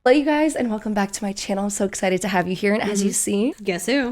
Hello you guys and welcome back to my channel. I'm so excited to have you here, and as you see, guess who?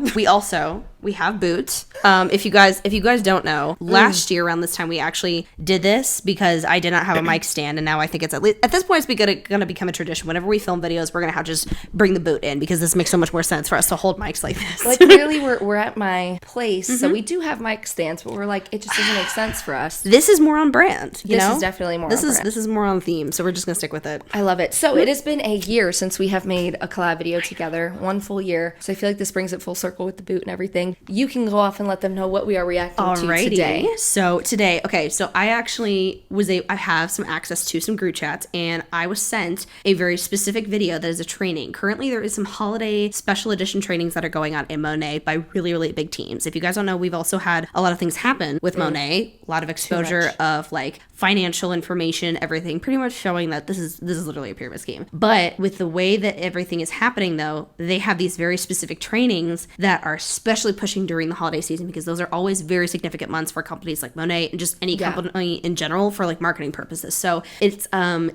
We have boots. If you guys don't know, last year around this time we actually did this because I did not have a mic stand, and now I think it's at this point it's gonna become a tradition. Whenever we film videos, we're gonna have to just bring the boot in because this makes so much more sense for us to hold mics like this. like clearly we're at my place, so we do have mic stands, but we're like, it just doesn't make sense for us. This is more on brand. This is definitely more on brand. This is more on theme, so we're just gonna stick with it. I love it. So it has been a year since we have made a collab video together, 1 full year. So I feel like this brings it full circle with the boot and everything. You can go off and let them know what we are reacting to today. So today, so I actually I have some access to some group chats, and I was sent a very specific video that is a training. Currently, there is some holiday special edition trainings that are going on in Monet by really, really big teams. If you guys don't know, we've also had a lot of things happen with Monet, a lot of exposure of like financial information, everything, pretty much showing that this is literally a pyramid scheme. But with the way that everything is happening, though, they have these very specific trainings that are especially pushing during the holiday season, because those are always very significant months for companies like Monet and just any company in general for like marketing purposes. So it's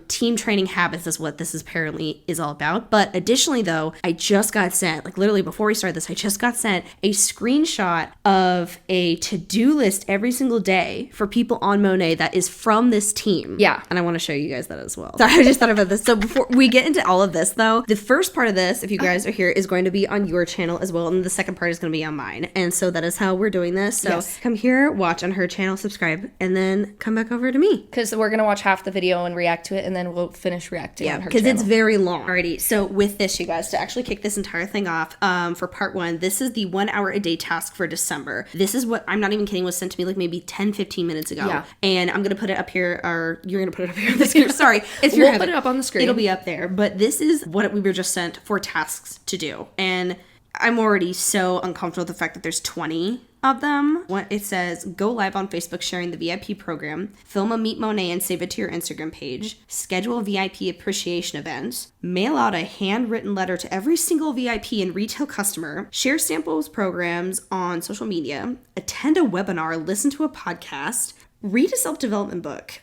team training habits is what this apparently is all about. But additionally, though, I just got sent, like literally before we started this, I just got sent a screenshot of a to-do list every single day for people on Monet that is from this team. Yeah. And I want to show you guys that as well. Sorry, I just thought about this. So before we get into all of this, though, the first part of this, if you guys are here, is going to be on your channel as well, and the second part is going to be on mine. And so that is how we're doing this. So come here, watch on her channel, subscribe, and then come back over to me. Because we're going to watch half the video and react to it, and then we'll finish reacting on her channel. Because it's very long. Alrighty, so with this, you guys, to actually kick this entire thing off, for part 1, this is the 1 hour a day task for December. This is what, I'm not even kidding, was sent to me like maybe 10-15 minutes ago. Yeah. And I'm going to put it up here, or you're going to put it up here on the screen. Sorry. We'll put it up on the screen. It'll be up there. But this is what we were just sent for tasks to do. And I'm already so uncomfortable with the fact that there's 20 of them. It says, go live on Facebook sharing the VIP program, film a Meet Monet and save it to your Instagram page, schedule a VIP appreciation event, mail out a handwritten letter to every single VIP and retail customer, share samples programs on social media, attend a webinar, listen to a podcast, read a self-development book,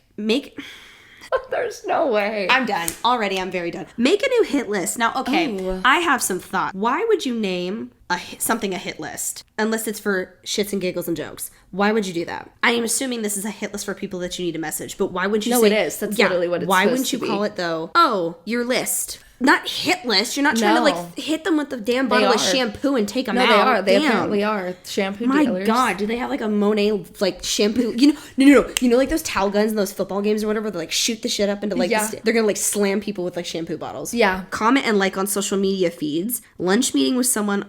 There's no way. I'm done. Already, I'm very done. Make a new hit list. Now, okay, I have some thoughts. Why would you name something a hit list? Unless it's for shits and giggles and jokes. Why would you do that? I am assuming this is a hit list for people that you need to message, but why wouldn't you say... No, it is. That's literally what it's Why supposed wouldn't you call it, though, oh, your list? Not hit list. You're not trying to, like, hit them with the damn bottle of shampoo and take them out. No, they are. They apparently are shampoo dealers. My God. Do they have, like, a Monet, like, shampoo? You know, no. You know, like, those towel guns in those football games or whatever, they, like, shoot the shit up into, like, they're gonna, like, slam people with, like, shampoo bottles. Yeah. Comment and like on social media feeds. Lunch meeting with someone...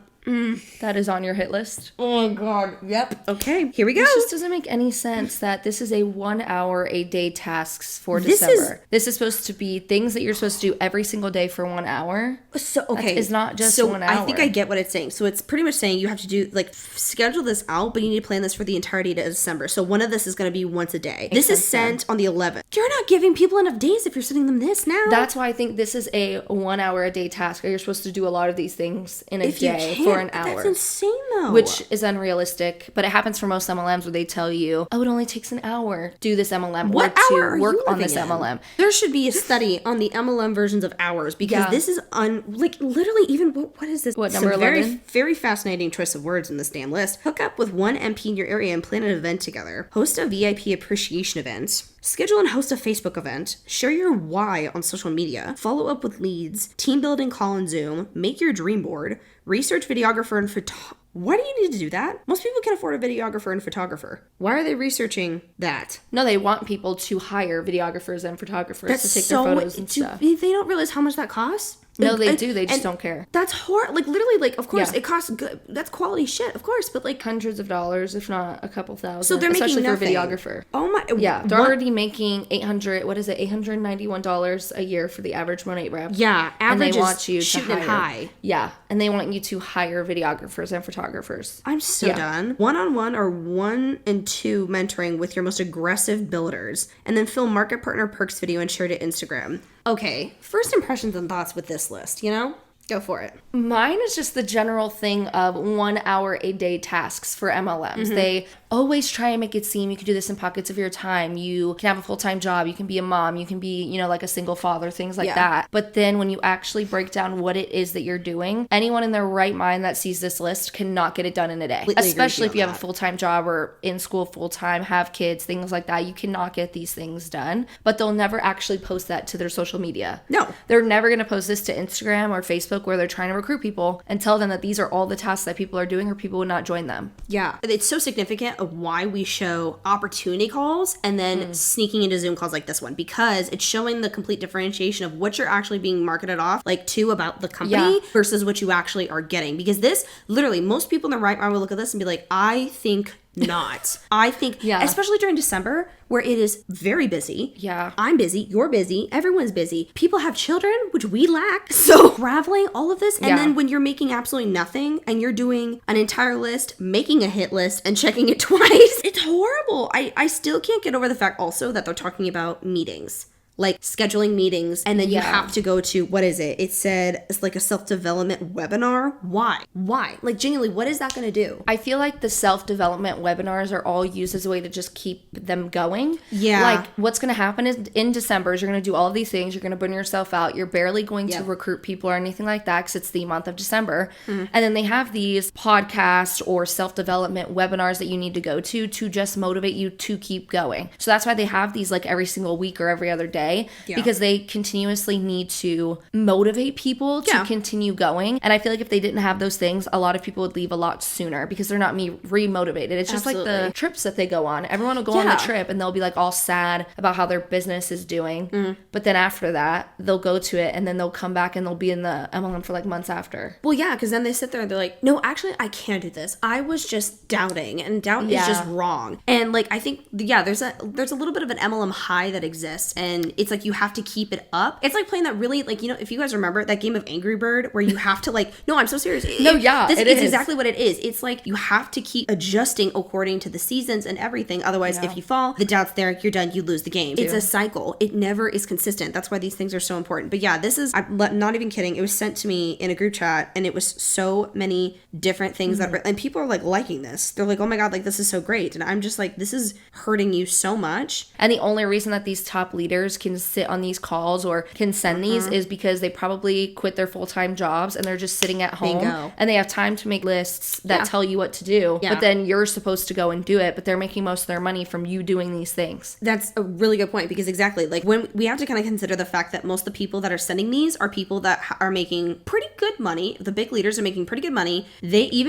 That is on your hit list. Oh my God. Yep. Okay. Here we go. This just doesn't make any sense that this is a 1 hour a day tasks for December. This is supposed to be things that you're supposed to do every single day for 1 hour. So, okay. It's not just 1 hour. I think I get what it's saying. So it's pretty much saying you have to do, like, schedule this out, but you need to plan this for the entirety of December. So one of this is going to be once a day. This is sent on the 11th. You're not giving people enough days if you're sending them this now. That's why I think this is a 1 hour a day task. You're supposed to do a lot of these things in a day for an hour. That's insane, though. Which is unrealistic, but it happens for most MLMs where they tell you, oh, it only takes an hour to do this MLM. What hour are work you on this in? MLM. There should be a study on the MLM versions of hours, because this is like literally even what is this? What, number 11? Very, very fascinating choice of words in this damn list. Hook up with one MP in your area and plan an event together. Host a VIP appreciation event. Schedule and host a Facebook event. Share your why on social media. Follow up with leads. Team building call on Zoom. Make your dream board. Research videographer and photographer. Why do you need to do that? Most people can afford a videographer and photographer. Why are they researching that? No, they want people to hire videographers and photographers to take their photos and stuff. They don't realize how much that costs? No, they do. They just don't care. That's horrible. Like, literally, like, of course, it costs good. That's quality shit, of course, but, like... Hundreds of dollars, if not a couple thousand. So they're making nothing. Especially for a videographer. Oh, my... Yeah, they're already making $891 a year for the average Monet rep. Yeah, average and they is want you shooting to it high. Yeah, and they want you to hire videographers and photographers. I'm so done. One-on-one or 1 and 2 mentoring with your most aggressive builders, and then film market partner perks video and share to Instagram. Okay, first impressions and thoughts with this list, you know? Go for it. Mine is just the general thing of 1 hour a day tasks for MLMs. They always try and make it seem you can do this in pockets of your time. You can have a full-time job. You can be a mom. You can be, you know, like a single father, things like that. But then when you actually break down what it is that you're doing, anyone in their right mind that sees this list cannot get it done in a day. Completely Especially if you agree have a full-time job or in school full-time, have kids, things like that. You cannot get these things done. But they'll never actually post that to their social media. No. They're never going to post this to Instagram or Facebook where they're trying to recruit people and tell them that these are all the tasks that people are doing or people would not join them. Yeah. It's so significant of why we show opportunity calls and then sneaking into Zoom calls like this one, because it's showing the complete differentiation of what you're actually being marketed off, like to about the company versus what you actually are getting. Because this, literally, most people in the right mind will look at this and be like, I think not. I think, especially during December, where it is very busy. Yeah. I'm busy. You're busy. Everyone's busy. People have children, which we lack. So traveling, all of this. And then when you're making absolutely nothing and you're doing an entire list, making a hit list and checking it twice, it's horrible. I still can't get over the fact also that they're talking about meetings. Like scheduling meetings, and then you have to go to, what is it? It said it's like a self-development webinar. Why? Like, genuinely, what is that going to do? I feel like the self-development webinars are all used as a way to just keep them going. Yeah. Like, what's going to happen is in December, is you're going to do all of these things. You're going to burn yourself out. You're barely going to recruit people or anything like that because it's the month of December. And then they have these podcast or self-development webinars that you need to go to just motivate you to keep going. So that's why they have these like every single week or every other day. Because they continuously need to motivate people to continue going. And I feel like if they didn't have those things, a lot of people would leave a lot sooner because they're not re-motivated. It's just like the trips that they go on. Everyone will go on the trip and they'll be like all sad about how their business is doing. But then after that, they'll go to it and then they'll come back and they'll be in the MLM for like months after. Well, yeah, because then they sit there and they're like, no, actually, I can't do this. I was just doubting, and doubt is just wrong. And like, I think, there's a little bit of an MLM high that exists, and it's like you have to keep it up. It's like playing that really, like, you know, if you guys remember that game of Angry Bird where you have to like, no, I'm so serious. It's exactly what it is. It's like you have to keep adjusting according to the seasons and everything. Otherwise, if you fall, the doubt's there, you're done, you lose the game. It's a cycle. It never is consistent. That's why these things are so important. But yeah, this is, I'm not even kidding. It was sent to me in a group chat and it was so many different things and people are like liking this. They're like, oh my God, like this is so great. And I'm just like, this is hurting you so much. And the only reason that these top leaders can sit on these calls or can send these is because they probably quit their full-time jobs and they're just sitting at home and they have time to make lists that tell you what to do. But then you're supposed to go and do it, but they're making most of their money from you doing these things. That's a really good point, because exactly, like, when we have to kind of consider the fact that most of the people that are sending these are people that are making pretty good money. The big leaders are making pretty good money.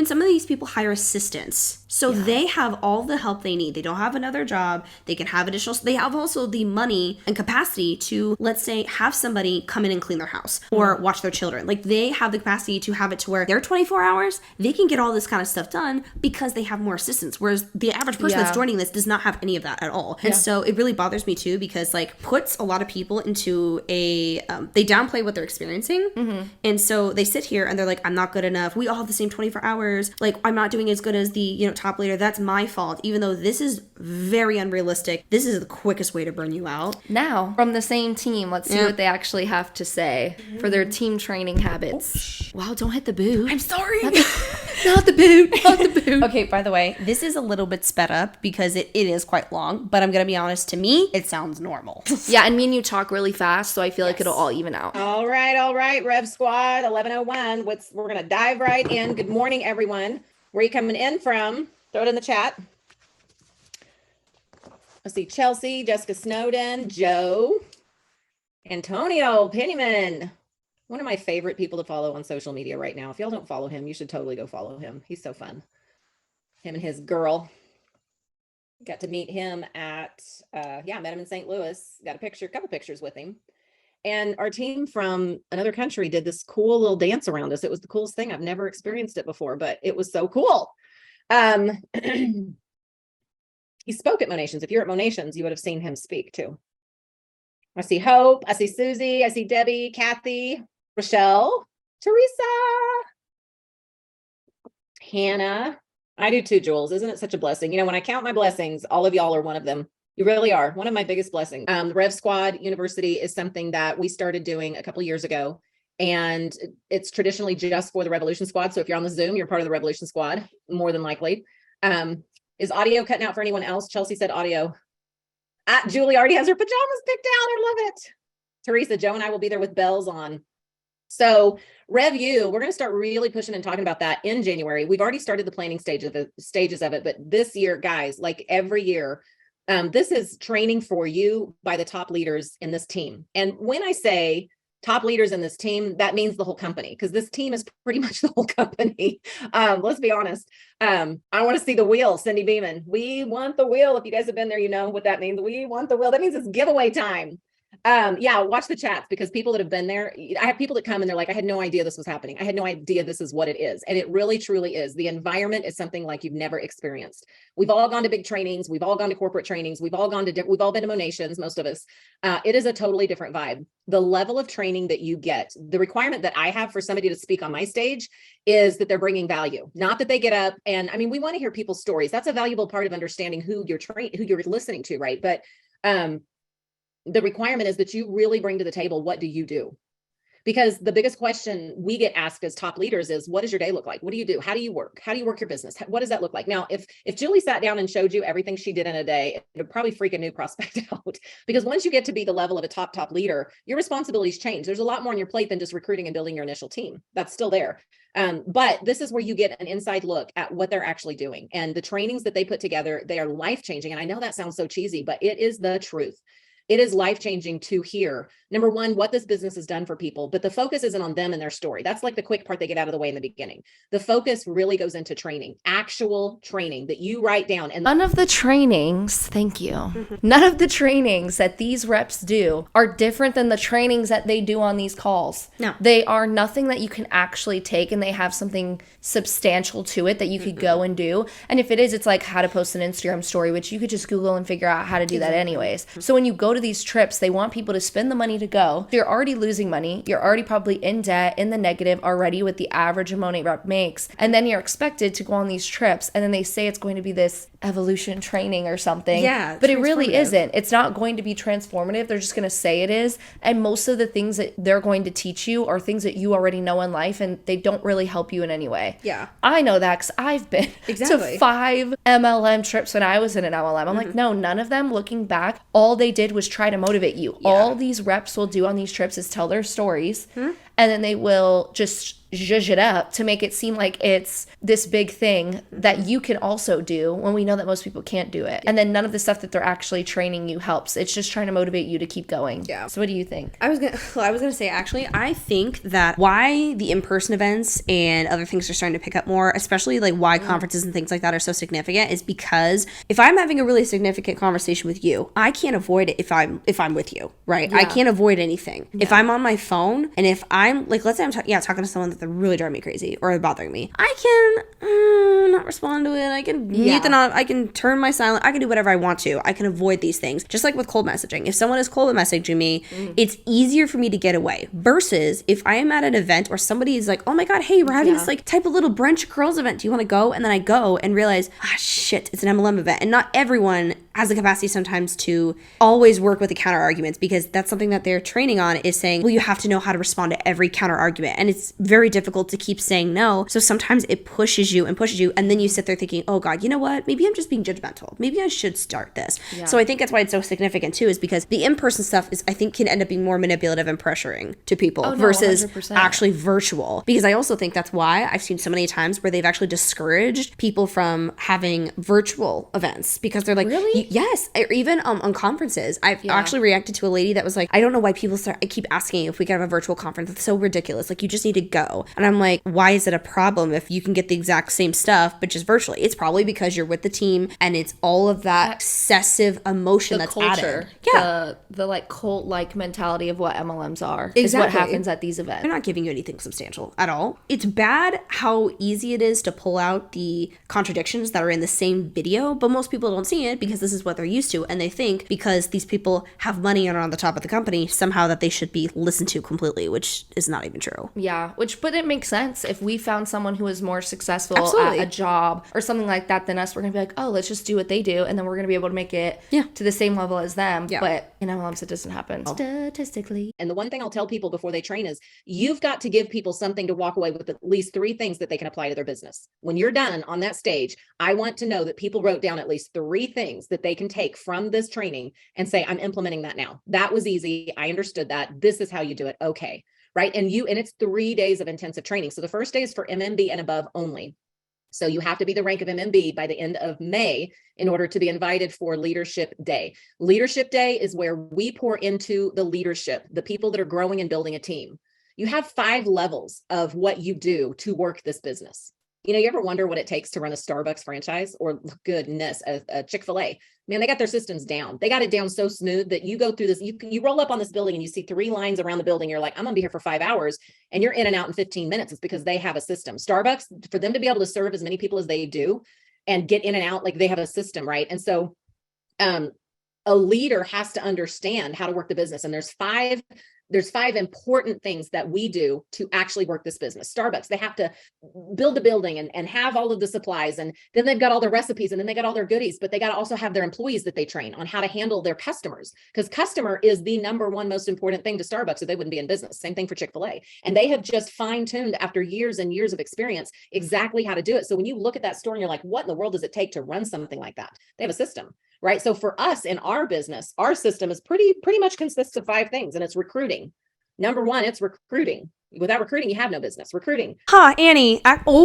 Some of these people hire assistants. So they have all the help they need. They don't have another job. They can have additional, they have also the money and capacity to, let's say, have somebody come in and clean their house or watch their children. Like, they have the capacity to have it to where they're 24 hours, they can get all this kind of stuff done because they have more assistants. Whereas the average person that's joining this does not have any of that at all. And so it really bothers me too, because like puts a lot of people into a, they downplay what they're experiencing. And so they sit here and they're like, I'm not good enough. We all have the same 24 hours. Like, I'm not doing as good as the, you know, top leader. That's my fault. Even though this is very unrealistic. This is the quickest way to burn you out. Now, from the same team, let's see what they actually have to say for their team training habits. Wow, don't hit the boot. I'm sorry. Not the boot. Not the boot. Okay, by the way, this is a little bit sped up because it is quite long, but I'm going to be honest, to me, it sounds normal. Yeah, and me and you talk really fast, so I feel like it'll all even out. All right. Rev Squad, 1101. We're going to dive right in. Good morning, everyone. Where are you coming in from? Throw it in the chat. Let's see. Chelsea, Jessica Snowden, Joe, Antonio Pennyman. One of my favorite people to follow on social media right now. If y'all don't follow him, you should totally go follow him. He's so fun. Him and his girl. Got to meet him at, met him in St. Louis. Got a couple pictures with him. And our team from another country did this cool little dance around us. It was the coolest thing. I've never experienced it before, but it was so cool. He spoke at Monations. If you're at Monations, you would have seen him speak too. I see Hope. I see Susie. I see Debbie, Kathy, Rochelle, Teresa, Hannah. I do too, Jules. Isn't it such a blessing? You know, when I count my blessings, all of y'all are one of them. You really are. One of my biggest blessings. The Rev Squad University is something that we started doing a couple of years ago. And it's traditionally just for the Revolution Squad. So if you're on the Zoom, you're part of the Revolution Squad, more than likely. Is audio cutting out for anyone else? Chelsea said audio. Julie already has her pajamas picked out. I love it. Teresa, Joe and I will be there with bells on. So RevU, we're going to start really pushing and talking about that in January. We've already started the planning stages of it, but this year, guys, like every year, this is training for you by the top leaders in this team. And when I say top leaders in this team, that means the whole company, because this team is pretty much the whole company. Let's be honest. I want to see the wheel, Cindy Beeman. We want the wheel. If you guys have been there, you know what that means. We want the wheel. That means it's giveaway time. Yeah, watch the chats, because people that have been there, I have people that come and they're like, I had no idea this was happening. I had no idea this is what it is. And it really, truly is. The environment is something like you've never experienced. We've all gone to big trainings. We've all gone to corporate trainings. We've all been to Monations, most of us. It is a totally different vibe. The level of training that you get, the requirement that I have for somebody to speak on my stage is that they're bringing value, not that they get up. And I mean, we want to hear people's stories. That's a valuable part of understanding who you're listening to, right? But, the requirement is that you really bring to the table, what do you do? Because the biggest question we get asked as top leaders is, what does your day look like? What do you do? How do you work? How do you work your business? What does that look like? Now, if Julie sat down and showed you everything she did in a day, it would probably freak a new prospect out. Because once you get to be the level of a top leader, your responsibilities change. There's a lot more on your plate than just recruiting and building your initial team. That's still there. But this is where you get an inside look at what they're actually doing. And the trainings that they put together, they are life-changing. And I know that sounds so cheesy, but it is the truth. It is life-changing to hear, number one, what this business has done for people, but the focus isn't on them and their story. That's like the quick part they get out of the way in the beginning. The focus really goes into training, actual training that you write down. And none of the trainings, thank you. None of the trainings that these reps do are different than the trainings that they do on these calls. No. They are nothing that you can actually take, and they have something substantial to it that you could go and do. And if it is, it's like how to post an Instagram story, which you could just Google and figure out how to do that anyways. So when you go to these trips, they want people to spend the money to go. You're already losing money. You're already probably in debt, in the negative already with the average a Monat rep makes. And then you're expected to go on these trips, and then they say it's going to be this evolution training or something. Yeah, but it really isn't. It's not going to be transformative. They're just going to say it is. And most of the things that they're going to teach you are things that you already know in life, and they don't really help you in any way. Yeah. I know that because I've been to 5 MLM trips when I was in an MLM. I'm like, no, none of them, looking back, all they did was try to motivate you. Yeah. All these reps will do on these trips is tell their stories, and then they will just zhuzh it up to make it seem like it's this big thing that you can also do, when we know that most people can't do it. And then none of the stuff that they're actually training you helps. It's just trying to motivate you to keep going. Yeah. So what do you think? I was gonna say, actually, I think that why the in-person events and other things are starting to pick up more, especially like why conferences and things like that are so significant, is because if I'm having a really significant conversation with you, I can't avoid it if I'm with you, right? Yeah. I can't avoid anything. Yeah. If I'm on my phone, and if I'm like, let's say I'm talking to someone that really drive me crazy or bothering me, I can not respond to it. I can mute them off. I can turn my silent. I can do whatever I want to. I can avoid these things. Just like with cold messaging. If someone is cold messaging me, it's easier for me to get away. Versus if I am at an event or somebody is like, oh my God, hey, we're having this like type of little brunch girls event. Do you want to go? And then I go and realize, shit, it's an MLM event. And not everyone has the capacity sometimes to always work with the counter arguments, because that's something that they're training on, is saying, well, you have to know how to respond to every counter argument. And it's very difficult to keep saying no. So sometimes it pushes you. And then you sit there thinking, oh God, you know what? Maybe I'm just being judgmental. Maybe I should start this. Yeah. So I think that's why it's so significant too, is because the in-person stuff I think can end up being more manipulative and pressuring to people versus 100%. Actually virtual. Because I also think that's why I've seen so many times where they've actually discouraged people from having virtual events, because they're like, really? Yes. Or even on conferences. I've actually reacted to a lady that was like, I don't know why people I keep asking if we can have a virtual conference. It's so ridiculous. Like, you just need to go. And I'm like, why is it a problem if you can get the exact same stuff, but just virtually? It's probably because you're with the team and it's all of that excessive emotion that's culture, added. Yeah. The like cult-like mentality of what MLMs are is what happens at these events. They're not giving you anything substantial at all. It's bad how easy it is to pull out the contradictions that are in the same video, but most people don't see it because this is what they're used to. And they think because these people have money and are on the top of the company, somehow that they should be listened to completely, which is not even true. Yeah, but it makes sense. If we found someone who is more successful Absolutely. at a job or something like that than us, we're going to be like, oh, let's just do what they do. And then we're going to be able to make it to the same level as them. Yeah. But in MLMs, it doesn't happen. Statistically. And the one thing I'll tell people before they train is you've got to give people something to walk away with, at least 3 things that they can apply to their business. When you're done on that stage, I want to know that people wrote down at least 3 things that they can take from this training and say, I'm implementing that now. That was easy. I understood that. This is how you do it. Okay. Right. And it's 3 days of intensive training. So the first day is for MMB and above only. So you have to be the rank of MMB by the end of May in order to be invited for Leadership Day. Leadership Day is where we pour into the leadership, the people that are growing and building a team. You have 5 levels of what you do to work this business. You ever wonder what it takes to run a Starbucks franchise or goodness, a Chick-fil-A? Man, they got their systems down. They got it down so smooth that you go through this, you roll up on this building and you see 3 lines around the building. You're like, I'm gonna be here for 5 hours and you're in and out in 15 minutes. It's because they have a system. Starbucks, for them to be able to serve as many people as they do and get in and out, like they have a system, right? And so a leader has to understand how to work the business. And there's 5 important things that we do to actually work this business. Starbucks, they have to build the building and have all of the supplies. And then they've got all their recipes and then they got all their goodies, but they got to also have their employees that they train on how to handle their customers, because customer is the number one most important thing to Starbucks, or they wouldn't be in business. Same thing for Chick-fil-A. And they have just fine-tuned after years and years of experience exactly how to do it. So when you look at that store and you're like, what in the world does it take to run something like that? They have a system. Right. So for us in our business, our system is pretty much consists of 5 things, and it's recruiting. Number 1, it's recruiting. Without recruiting, you have no business. Recruiting. Annie.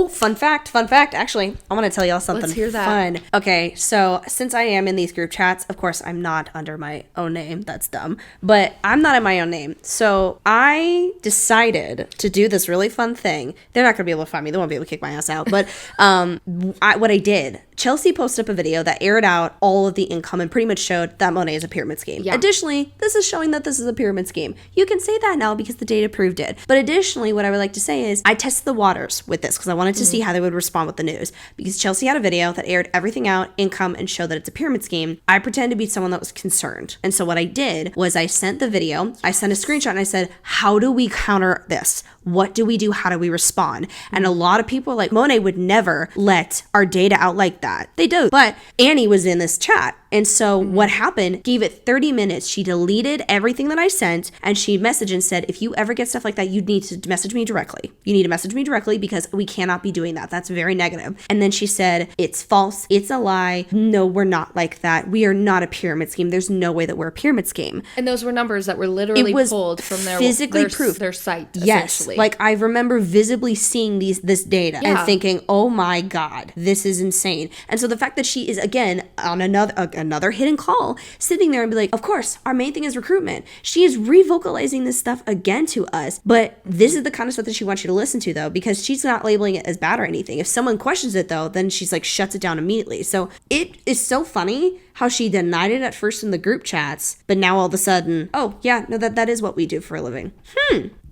Fun fact. Actually, I want to tell y'all something Let's hear that. fun. Okay, so since I am in these group chats, of course, I'm not under my own name. That's dumb. But I'm not in my own name. So I decided to do this really fun thing. They're not going to be able to find me. They won't be able to kick my ass out. But what I did, Chelsea posted up a video that aired out all of the income and pretty much showed that Monet is a pyramid scheme. Yeah. Additionally, this is showing that this is a pyramid scheme. You can say that now because the data proved it. But additionally, what I would like to say is I tested the waters with this because I wanted to see how they would respond with the news. Because Chelsea had a video that aired everything out, income, and showed that it's a pyramid scheme. I pretended to be someone that was concerned. And so what I did was I sent the video, I sent a screenshot, and I said, how do we counter this? What do we do? How do we respond? And a lot of people like, Monet would never let our data out like that. They do. But Annie was in this chat. And so what happened, gave it 30 minutes. She deleted everything that I sent and she messaged and said, if you ever get stuff like that, you need to message me directly. You need to message me directly because we cannot be doing that. That's very negative. And then she said, it's false. It's a lie. No, we're not like that. We are not a pyramid scheme. There's no way that we're a pyramid scheme. And those were numbers that were literally pulled from physically proved. Their site. Yes. Like I remember visibly seeing this data and thinking, oh my God, this is insane. And so the fact that she is again on another hidden call sitting there and be like, of course, our main thing is recruitment. She is revocalizing this stuff again to us. But this is the kind of stuff that she wants you to listen to though, because she's not labeling it as bad or anything. If someone questions it though, then she's like shuts it down immediately. So it is so funny how she denied it at first in the group chats, but now all of a sudden, oh yeah, no, that is what we do for a living.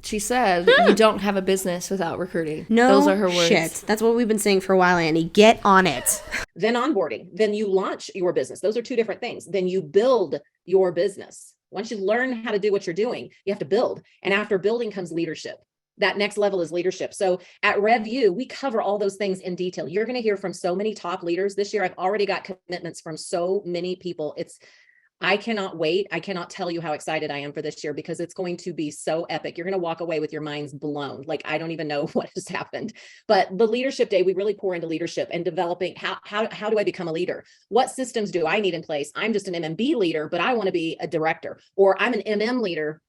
She said, you don't have a business without recruiting. No, those are her words. Shit. That's what we've been saying for a while, Annie. Get on it. Then onboarding. Then you launch your business. Those are 2 different things. Then you build your business. Once you learn how to do what you're doing, you have to build. And after building comes leadership. That next level is leadership. So at RevU, we cover all those things in detail. You're going to hear from so many top leaders this year. I've already got commitments from so many people. I cannot wait. I cannot tell you how excited I am for this year because it's going to be so epic. You're going to walk away with your minds blown. Like, I don't even know what has happened. But the leadership day, we really pour into leadership and developing how do I become a leader? What systems do I need in place? I'm just an MMB leader, but I want to be a director, or I'm an MM leader.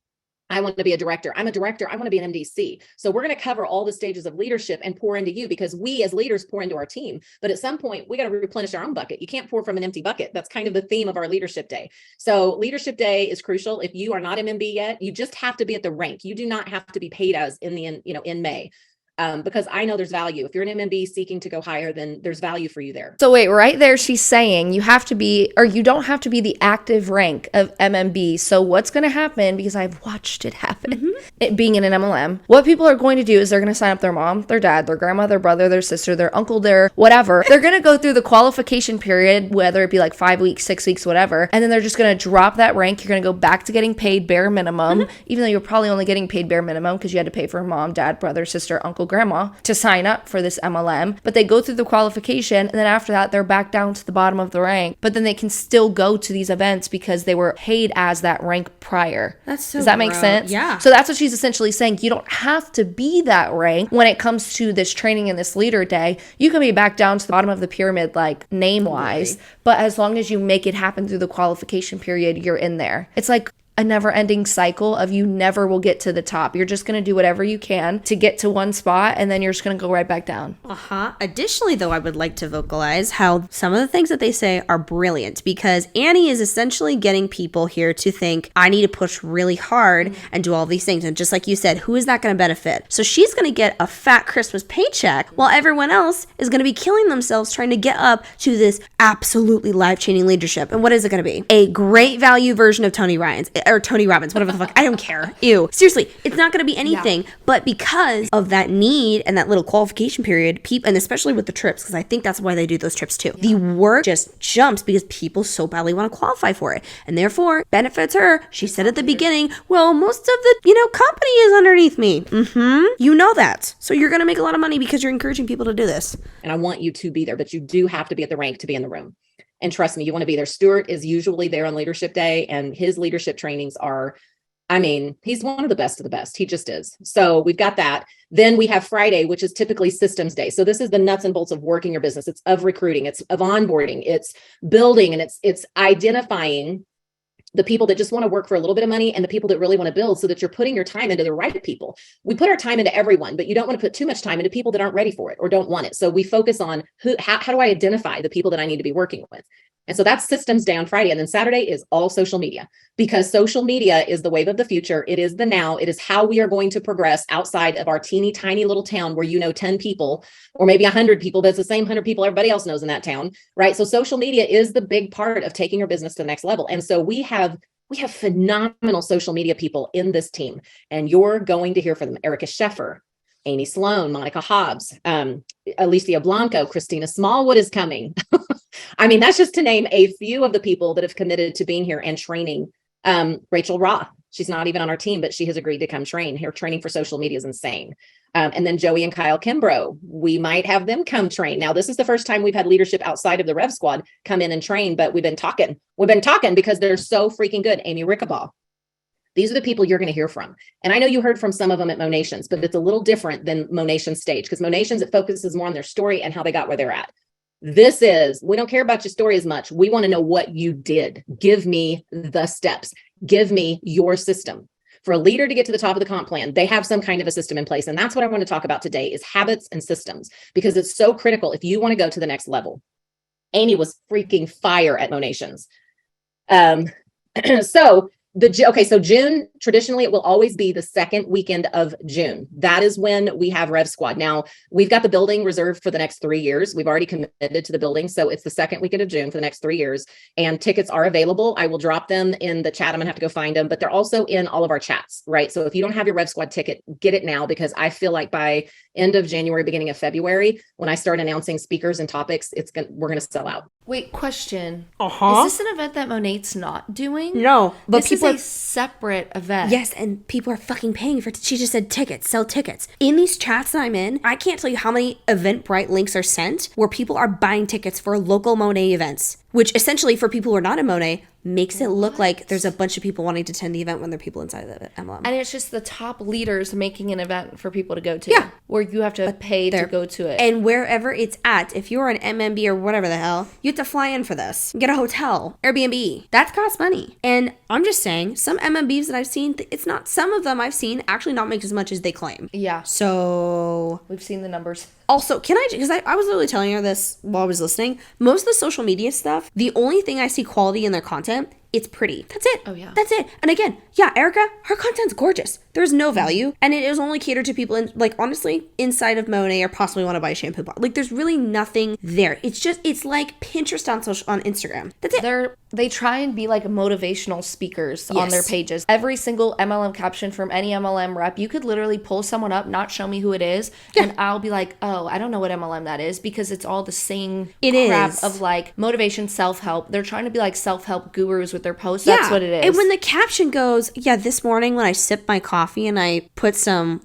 I want to be a director. I'm a director. I want to be an MDC. So we're going to cover all the stages of leadership and pour into you because we as leaders pour into our team. But at some point, we got to replenish our own bucket. You can't pour from an empty bucket. That's kind of the theme of our leadership day. So leadership day is crucial. If you are not MMB yet, you just have to be at the rank. You do not have to be paid as in May. because I know there's value. If you're an MMB seeking to go higher, then there's value for you there. So wait, right there, she's saying you have to be, or you don't have to be the active rank of MMB. So what's going to happen, because I've watched it happen, it being in an MLM, what people are going to do is they're going to sign up their mom, their dad, their grandma, their brother, their sister, their uncle, their whatever. They're going to go through the qualification period, whether it be like 5 weeks, 6 weeks, whatever. And then they're just going to drop that rank. You're going to go back to getting paid bare minimum, even though you're probably only getting paid bare minimum because you had to pay for mom, dad, brother, sister, uncle, grandma to sign up for this MLM. But they go through the qualification, and then after that, they're back down to the bottom of the rank. But then they can still go to these events because they were paid as that rank prior. That's so Does that make sense? Yeah. So that's what she's essentially saying. You don't have to be that rank when it comes to this training and this leader day. You can be back down to the bottom of the pyramid, like name-wise, but as long as you make it happen through the qualification period, you're in there. It's like a never-ending cycle of you never will get to the top. You're just going to do whatever you can to get to one spot, and then you're just going to go right back down. Additionally, though, I would like to vocalize how some of the things that they say are brilliant, because Annie is essentially getting people here to think, I need to push really hard and do all these things. And just like you said, who is that going to benefit? So she's going to get a fat Christmas paycheck while everyone else is going to be killing themselves trying to get up to this absolutely life-changing leadership. And what is it going to be? A great value version of Tony Robbins, whatever the fuck. I don't care. Ew. Seriously, it's not going to be anything. Yeah. But because of that need and that little qualification period, and especially with the trips, because I think that's why they do those trips too. Yeah. The work just jumps because people so badly want to qualify for it. And therefore, benefits her. She said at the beginning, well, most of the, company is underneath me. You know that. So you're going to make a lot of money because you're encouraging people to do this. And I want you to be there, but you do have to be at the rank to be in the room. And trust me, you want to be there. Stuart is usually there on leadership day, and his leadership trainings are, he's one of the best. He just is. So we've got that. Then we have Friday, which is typically systems day. So this is the nuts and bolts of working your business. It's of recruiting, it's of onboarding, it's building, and it's identifying the people that just want to work for a little bit of money and the people that really want to build, so that you're putting your time into the right people. We put our time into everyone, but you don't want to put too much time into people that aren't ready for it or don't want it. So we focus on how do I identify the people that I need to be working with? And so that's systems day on Friday. And then Saturday is all social media, because social media is the wave of the future. It is the now. It is how we are going to progress outside of our teeny tiny little town where 10 people or maybe 100 people. That's the same 100 people everybody else knows in that town, right? So social media is the big part of taking your business to the next level. And so we have phenomenal social media people in this team, and you're going to hear from them. Erica Sheffer, Amy Sloan, Monica Hobbs, Alicia Blanco, Christina Smallwood is coming. That's just to name a few of the people that have committed to being here and training. Rachel Roth, she's not even on our team, but she has agreed to come train. Her training for social media is insane. And then Joey and Kyle Kimbrough, we might have them come train. Now, this is the first time we've had leadership outside of the Rev Squad come in and train, but we've been talking because they're so freaking good. Amy Rickabaugh. These are the people you're going to hear from. And I know you heard from some of them at Monations, but it's a little different than Monation stage, because Monations, it focuses more on their story and how they got where they're at. We don't care about your story as much. We want to know what you did. Give me the steps. Give me your system. For a leader to get to the top of the comp plan, they have some kind of a system in place. And that's what I want to talk about today is habits and systems, because it's so critical if you want to go to the next level. Amy was freaking fire at Monations. So June, traditionally, it will always be the second weekend of June. That is when we have Rev Squad. Now, we've got the building reserved for the next 3 years. We've already committed to the building. So it's the second weekend of June for the next 3 years. And tickets are available. I will drop them in the chat. I'm going to have to go find them, but they're also in all of our chats, right? So if you don't have your Rev Squad ticket, get it now, because I feel like by end of January, beginning of February, when I start announcing speakers and topics, we're going to sell out. Wait, question. Is this an event that Monat's not doing? No, but this is a separate event. Yes, and people are fucking paying for it. She just said tickets, sell tickets. In these chats that I'm in, I can't tell you how many Eventbrite links are sent where people are buying tickets for local Monet events, which essentially for people who are not in Monet makes it look like there's a bunch of people wanting to attend the event when there are people inside the MLM. And it's just the top leaders making an event for people to go to. Yeah. Where you have to pay to go to it. And wherever it's at, if you're an MMB or whatever the hell, you have to fly in for this. Get a hotel, Airbnb. That costs money. And I'm just saying, some MMBs that I've seen, some of them I've seen actually not make as much as they claim. Yeah. So we've seen the numbers. Also, because I was literally telling her this while I was listening, most of the social media stuff, the only thing I see quality in their content, it's pretty. That's it. Oh, yeah. That's it. And again, yeah, Erica, her content's gorgeous. There's no value, and it is only catered to people in, like, honestly, inside of Monet or possibly want to buy a shampoo bar. Like, there's really nothing there. It's like Pinterest on Instagram. That's it. They try and be like motivational speakers on their pages. Every single MLM caption from any MLM rep, you could literally pull someone up, not show me who it is, and I'll be like, oh, I don't know what MLM that is, because it's all the same crap of like motivation, self-help. They're trying to be like self-help gurus with their posts. That's what it is. And when the caption goes, this morning when I sipped my coffee and I put some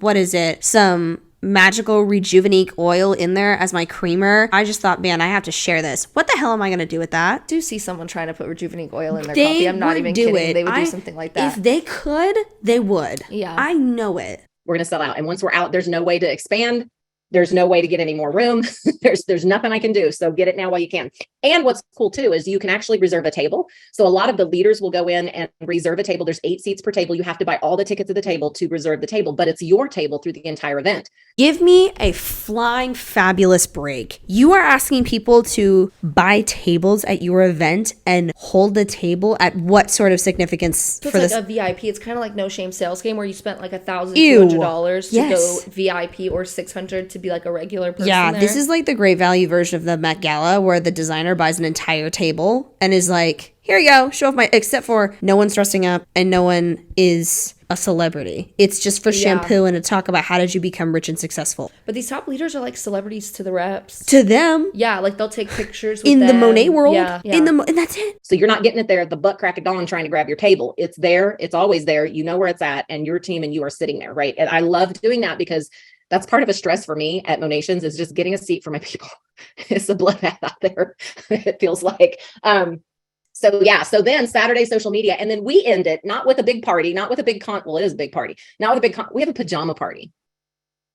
magical rejuvenate oil in there as my creamer, I just thought, man, I have to share this. What the hell am I going to do with that? I do see someone trying to put rejuvenate oil in their coffee. I'm not even kidding. They would do something like that. If they could, they would. Yeah. I know it. We're going to sell out. And once we're out, there's no way to expand. There's no way to get any more room. There's nothing I can do. So get it now while you can. And what's cool too is you can actually reserve a table. So a lot of the leaders will go in and reserve a table. There's 8 seats per table. You have to buy all the tickets of the table to reserve the table, but it's your table through the entire event. Give me a flying fabulous break. You are asking people to buy tables at your event and hold the table at what sort of significance so for it's this? like a VIP. It's kind of like No Shame Sales Game where you spent like $1,200 to go VIP or $600 to be like a regular person. Yeah, there. this is like the great value version of the Met Gala where the designer buys an entire table and is like, here you go, show off my, except for no one's dressing up and no one is a celebrity. It's just for shampoo and to talk about how did you become rich and successful. But these top leaders are like celebrities to the reps. To them. Yeah, like they'll take pictures with in them. the Monet world. Yeah. And that's it. So you're not getting it there at the butt crack of dawn trying to grab your table. It's there. It's always there. You know where it's at and your team and you are sitting there, right? And I love doing that because that's part of a stress for me at Monations is just getting a seat for my people. It's a bloodbath out there. It feels like, so then Saturday social media, and then we end it not with a big party, not with a big well, it is a big party, not with a big we have a pajama party.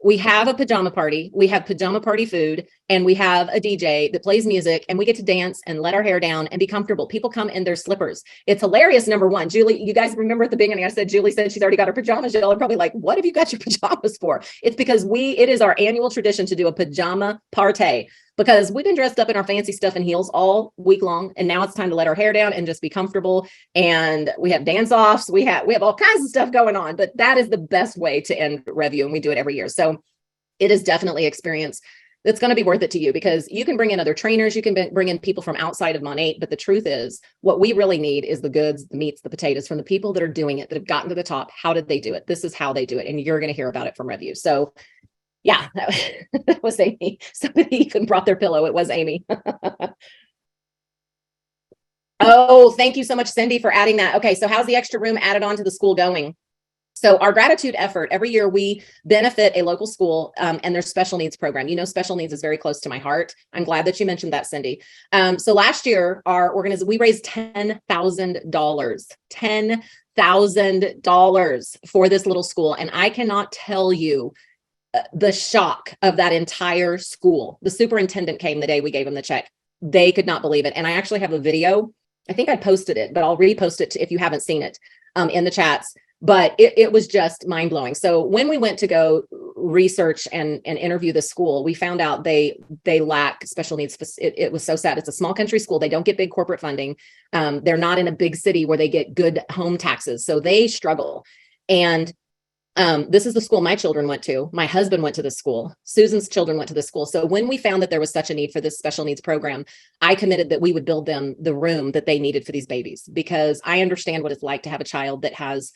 We have a pajama party. We have pajama party food, and we have a DJ that plays music, and we get to dance and let our hair down and be comfortable. People come in their slippers. It's hilarious. Number one, Julie, you guys remember at the beginning, I said, Julie said she's already got her pajamas. Y'all are probably like, what have you got your pajamas for? It's because it is our annual tradition to do a pajama party because we've been dressed up in our fancy stuff and heels all week long. And now it's time to let our hair down and just be comfortable. And we have dance offs. We have all kinds of stuff going on, but that is the best way to end Review. And we do it every year. So it is definitely an experience that's going to be worth it to you because you can bring in other trainers. You can bring in people from outside of Monat. But the truth is what we really need is the goods, the meats, the potatoes from the people that are doing it, that have gotten to the top. How did they do it? This is how they do it. And you're going to hear about it from Review. So yeah, that was Amy. Somebody even brought their pillow. It was Amy. Oh, thank you so much, Cindy, for adding that. Okay, so how's the extra room added on to the school going? So our gratitude effort, every year we benefit a local school and their special needs program. You know, special needs is very close to my heart. I'm glad that you mentioned that, Cindy. So last year, we raised $10,000, $10,000 for this little school. And I cannot tell you the shock of that entire school. The superintendent came the day we gave him the check. They could not believe it. And I actually have a video. I think I posted it, but I'll repost it if you haven't seen it in the chats. But it was just mind blowing. So when we went to go research and interview the school, we found out they lack special needs. It was so sad. It's a small country school. They don't get big corporate funding. They're not in a big city where they get good home taxes. So they struggle. And this is the school my children went to. My husband went to this school. Susan's children went to this school. So when we found that there was such a need for this special needs program, I committed that we would build them the room that they needed for these babies, because I understand what it's like to have a child that has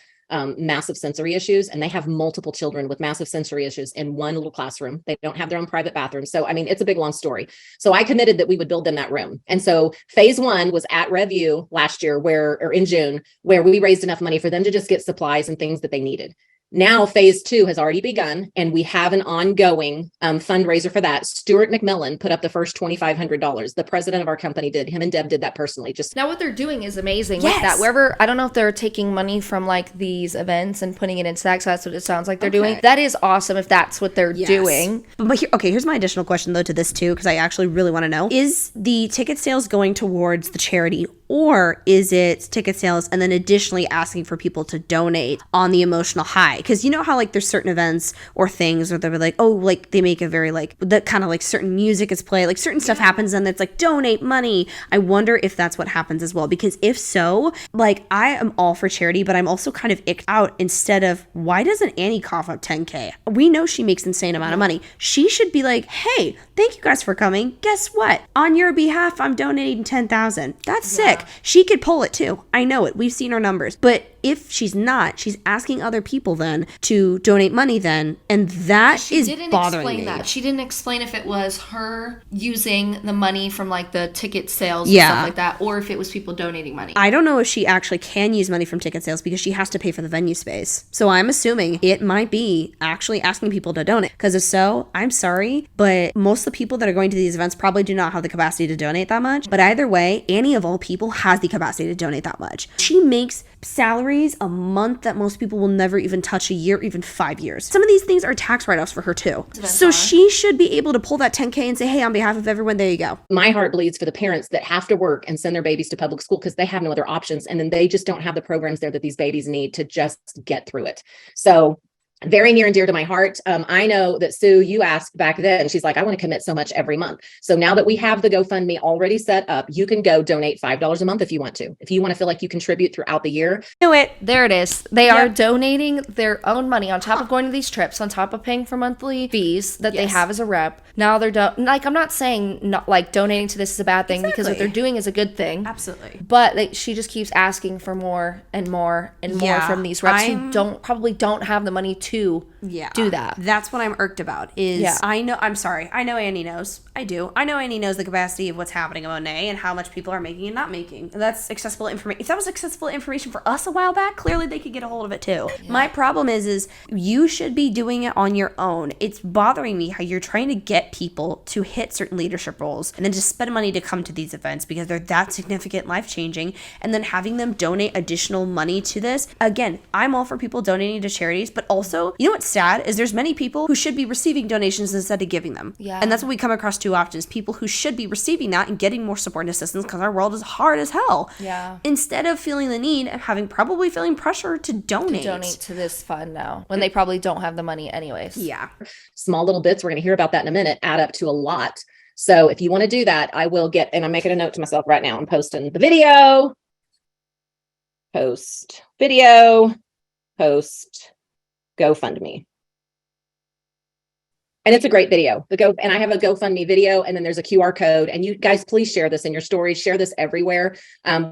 massive sensory issues, and they have multiple children with massive sensory issues in one little classroom. They don't have their own private bathroom. So, I mean, it's a big, long story. So I committed that we would build them that room. And so phase 1 was at Review last year or in June, where we raised enough money for them to just get supplies and things that they needed. Now, phase 2 has already begun, and we have an ongoing fundraiser for that. Stuart McMillan put up the first $2,500. The president of our company did. Him and Deb did that personally. Just now, what they're doing is amazing. Yes. With that, wherever, I don't know if they're taking money from like these events and putting it into that. So that's what it sounds like they're doing. That is awesome if that's what they're doing. But here's my additional question though to this too, because I actually really want to know: is the ticket sales going towards the charity or is it ticket sales and then additionally asking for people to donate on the emotional high? Because you know how like there's certain events or things where they're like, oh, like they make a very like the kind of like certain music is played, like certain stuff happens and it's like donate money. I wonder if that's what happens as well, because if so, like I am all for charity, but I'm also kind of icked out. Instead of, why doesn't Annie cough up 10K? We know she makes insane amount of money. She should be like, hey, thank you guys for coming. Guess what? On your behalf, I'm donating 10,000. That's sick. She could pull it too. I know it. We've seen her numbers. But if she's not, she's asking other people then to donate money then, and that is bothering me. She didn't explain if it was her using the money from like the ticket sales and stuff like that, or if it was people donating money. I don't know if she actually can use money from ticket sales because she has to pay for the venue space. So I'm assuming it might be actually asking people to donate. Because if so, I'm sorry, but most of the people that are going to these events probably do not have the capacity to donate that much. But either way, Annie of all people has the capacity to donate that much. She makes salaries a month that most people will never even touch a year, even 5 years. Some of these things are tax write-offs for her too. So she should be able to pull that 10K and say, hey, on behalf of everyone, there you go. My heart bleeds for the parents that have to work and send their babies to public school because they have no other options. And then they just don't have the programs there that these babies need to just get through it. So very near and dear to my heart. I know that Sue, you asked back then, she's like, I want to commit so much every month. So now that we have the GoFundMe already set up, you can go donate $5 a month if you want to. If you want to feel like you contribute throughout the year. Do it. There it is. They are donating their own money on top of going to these trips, on top of paying for monthly fees that they have as a rep. Now they're like, I'm not saying not like donating to this is a bad thing because what they're doing is a good thing. Absolutely. But she just keeps asking for more and more and more from these reps who probably don't have the money to do that. That's what I'm irked about is I know Annie knows. I do. I know Annie knows the capacity of what's happening in Monet and how much people are making and not making. That's accessible information. If that was accessible information for us a while back, clearly they could get a hold of it too. Yeah. My problem is you should be doing it on your own. It's bothering me how you're trying to get people to hit certain leadership roles and then just spend money to come to these events because they're that significant, life-changing, and then having them donate additional money to this. Again, I'm all for people donating to charities, but also, you know what's sad is there's many people who should be receiving donations instead of giving them. Yeah. And that's what we come across too often is people who should be receiving that and getting more support and assistance because our world is hard as hell. Yeah. Instead of feeling the need and probably feeling pressure to donate. To this fund now when they probably don't have the money anyways. Yeah. Small little bits, we're going to hear about that in a minute, add up to a lot. So if you want to do that, I will get, and I'm making a note to myself right now. I'm posting the video, post GoFundMe. And it's a great video. And I have a GoFundMe video, and then there's a QR code. And you guys, please share this in your stories. Share this everywhere.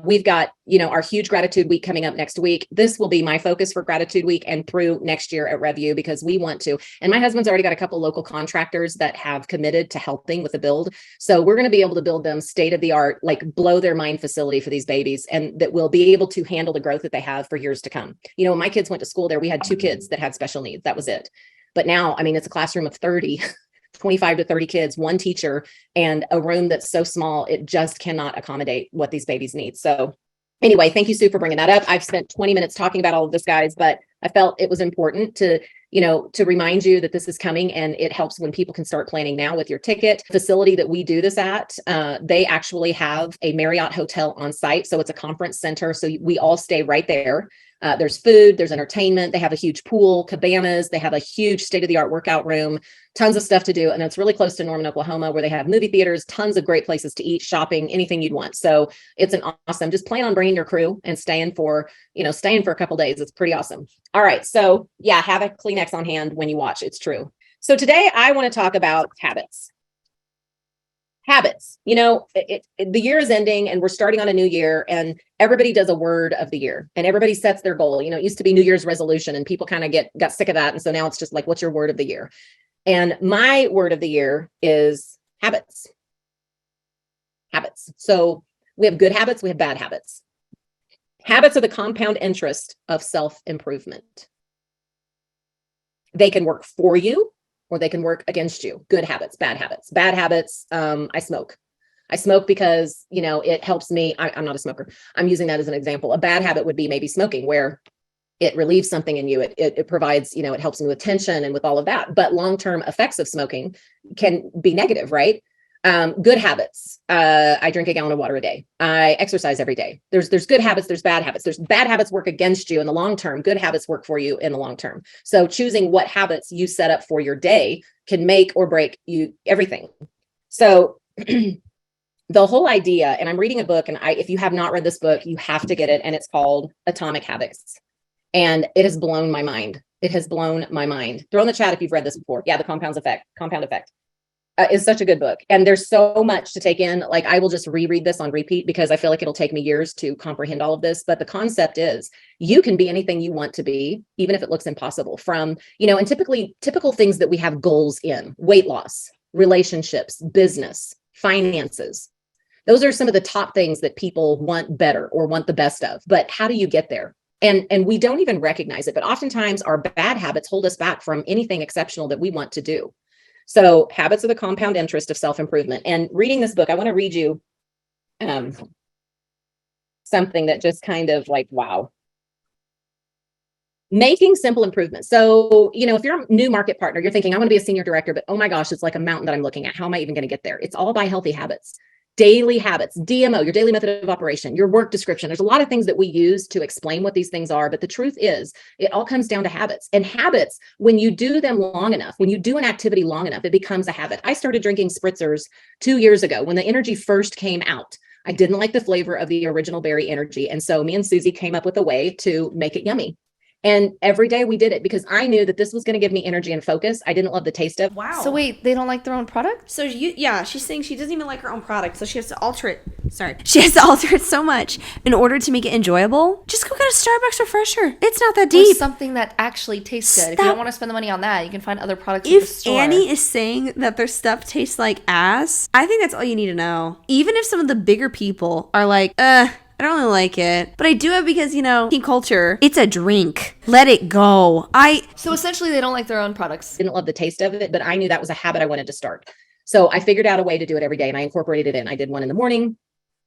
We've got, our huge gratitude week coming up next week. This will be my focus for gratitude week and through next year at Review because we want to. And my husband's already got a couple local contractors that have committed to helping with the build. So we're going to be able to build them state of the art, like blow their mind facility for these babies, and that will be able to handle the growth that they have for years to come. When my kids went to school there, we had 2 kids that had special needs. That was it. But now, it's a classroom of 30, 25 to 30 kids, 1 teacher, and a room that's so small, it just cannot accommodate what these babies need. So anyway, thank you, Sue, for bringing that up. I've spent 20 minutes talking about all of this, guys, but I felt it was important to remind you that this is coming, and it helps when people can start planning now with your ticket. Facility that we do this at, they actually have a Marriott hotel on site. So it's a conference center. So we all stay right there. There's food, there's entertainment. They have a huge pool, cabanas. They have a huge state-of-the-art workout room, tons of stuff to do. And it's really close to Norman, Oklahoma, where they have movie theaters, tons of great places to eat, shopping, anything you'd want. So it's an awesome, just plan on bringing your crew and staying for a couple days. It's pretty awesome. All right. So yeah, have a Kleenex on hand when you watch. It's true. So today I want to talk about habits. The year is ending and we're starting on a new year, and everybody does a word of the year and everybody sets their goal. It used to be New Year's resolution and people kind of got sick of that. And so now it's just like, what's your word of the year? And my word of the year is habits. Habits. So we have good habits. We have bad habits. Habits are the compound interest of self-improvement. They can work for you, or they can work against you. Good habits, bad habits. Bad habits, I smoke. I smoke because, it helps me. I'm not a smoker. I'm using that as an example. A bad habit would be maybe smoking, where it relieves something in you. It provides, it helps me with tension and with all of that. But long-term effects of smoking can be negative, right? Good habits. I drink a gallon of water a day. I exercise every day. There's good habits. There's bad habits. There's bad habits work against you in the long term. Good habits work for you in the long term. So choosing what habits you set up for your day can make or break you everything. So the whole idea, and I'm reading a book, and if you have not read this book, you have to get it. And it's called Atomic Habits. And it has blown my mind. It has blown my mind. Throw in the chat if you've read this before. Yeah, the compound effect. Is such a good book. And there's so much to take in. Like, I will just reread this on repeat because I feel like it'll take me years to comprehend all of this. But the concept is you can be anything you want to be, even if it looks impossible, from, and typical things that we have goals in: weight loss, relationships, business, finances. Those are some of the top things that people want better or want the best of. But how do you get there? And we don't even recognize it. But oftentimes our bad habits hold us back from anything exceptional that we want to do. So habits are the compound interest of self-improvement. And reading this book, I want to read you something that just kind of like, wow. Making simple improvements. So, if you're a new market partner, you're thinking, I want to be a senior director, but oh my gosh, it's like a mountain that I'm looking at. How am I even going to get there? It's all by healthy habits. Daily habits, DMO, your daily method of operation, your work description. There's a lot of things that we use to explain what these things are. But the truth is, it all comes down to habits. And habits, when you do them long enough, when you do an activity long enough, it becomes a habit. I started drinking spritzers 2 years ago when the energy first came out. I didn't like the flavor of the original berry energy. And so me and Susie came up with a way to make it yummy. And every day we did it because I knew that this was going to give me energy and focus. I didn't love the taste of. Wow. So wait, they don't like their own product? So she's saying she doesn't even like her own product. So she has to alter it. She has to alter it so much in order to make it enjoyable. Just go get a Starbucks refresher. It's not that deep. Or something that actually tastes good. If you don't want to spend the money on that, you can find other products at the store. If Annie is saying that their stuff tastes like ass, I think that's all you need to know. Even if some of the bigger people are like, I don't really like it, but I do it because, teen culture, it's a drink. Let it go. So essentially they don't like their own products. Didn't love the taste of it, but I knew that was a habit I wanted to start. So I figured out a way to do it every day and I incorporated it in. I did one in the morning.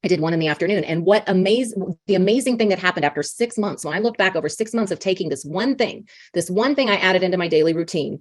I did one in the afternoon. And the amazing thing that happened after 6 months, when I looked back over 6 months of taking this one thing I added into my daily routine,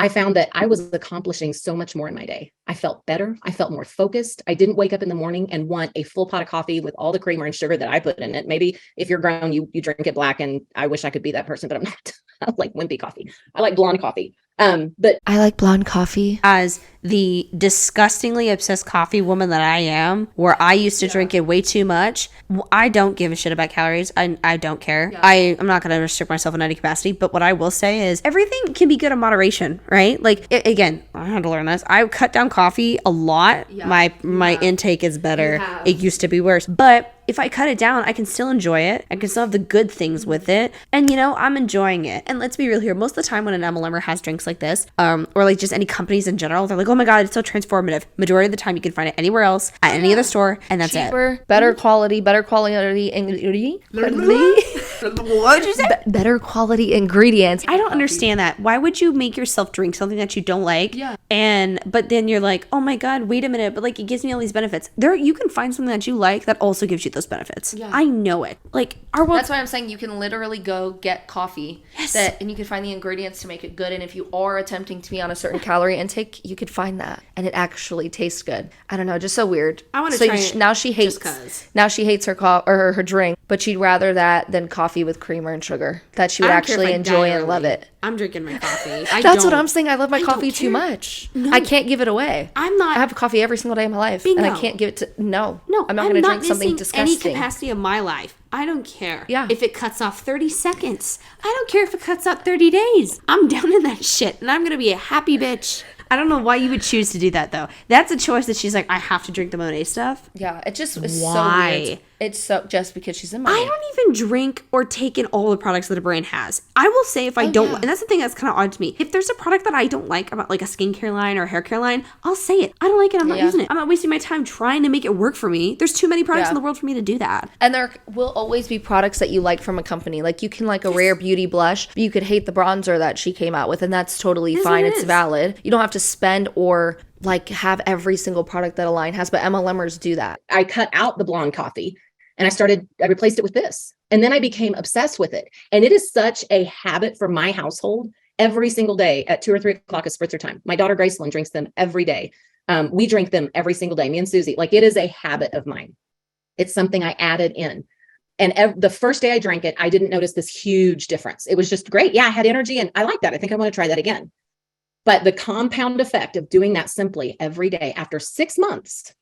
I found that I was accomplishing so much more in my day. I felt better. I felt more focused. I didn't wake up in the morning and want a full pot of coffee with all the creamer and sugar that I put in it. Maybe if you're grown, you drink it black, and I wish I could be that person, but I'm not. I like wimpy coffee. I like blonde coffee. But I like blonde coffee. As the disgustingly obsessed coffee woman that I am, where I used to drink it way too much, I don't give a shit about calories. I don't care. Yeah. I'm not going to restrict myself in any capacity, but what I will say is everything can be good in moderation, right? Like, again, I had to learn this. I cut down coffee a lot. Yeah. My intake is better. It used to be worse, but if I cut it down, I can still enjoy it. I can still have the good things with it. And, I'm enjoying it. And let's be real here. Most of the time when an MLMer has drinks like this, or like just any companies in general, they're like, oh my God, it's so transformative. Majority of the time you can find it anywhere else at any other store. And that's cheaper, better quality ingredients. What did you say? Better quality ingredients. I don't understand that. Why would you make yourself drink something that you don't like? Yeah. But then you're like, oh my God, wait a minute. But like, it gives me all these benefits. You can find something that you like that also gives you those benefits. Yeah. I know it. Like, that's why I'm saying you can literally go get coffee. Yes. And you can find the ingredients to make it good. And if you are attempting to be on a certain calorie intake, you could find that. And it actually tastes good. I don't know, just so weird. I want to try it. Now she hates her drink, but she'd rather that than coffee with creamer and sugar. That she would actually enjoy and love it. I'm drinking my coffee. That's what I'm saying. I love my coffee too much. No. I can't give it away. I have coffee every single day of my life. Bingo. And I can't give it to... No, I'm not going to drink something disgusting. Any capacity of my life. I don't care. Yeah. If it cuts off 30 seconds. I don't care if it cuts off 30 days. I'm down in that shit. And I'm going to be a happy bitch. I don't know why you would choose to do that, though. That's a choice that she's like, I have to drink the Monet stuff. Yeah, it just is so weird. It's so just because she's in Monet. I don't even drink or take in all the products that a brand has. I will say if I don't, and that's the thing that's kind of odd to me. If there's a product that I don't like about like a skincare line or a hair care line, I'll say it. I don't like it. I'm not using it. I'm not wasting my time trying to make it work for me. There's too many products in the world for me to do that. And there will always be products that you like from a company. Like you can like a Rare Beauty blush, but you could hate the bronzer that she came out with, and that's totally fine. It's valid. You don't have to spend or like have every single product that a line has, but MLMers do that. I cut out the blonde coffee and I replaced it with this. And then I became obsessed with it. And it is such a habit for my household. Every single day at 2 or 3 o'clock is spritzer time. My daughter Gracelyn drinks them every day. We drink them every single day, me and Susie. Like, it is a habit of mine. It's something I added in. And the first day I drank it, I didn't notice this huge difference. It was just great. Yeah, I had energy and I like that. I think I want to try that again. But the compound effect of doing that simply every day after 6 months,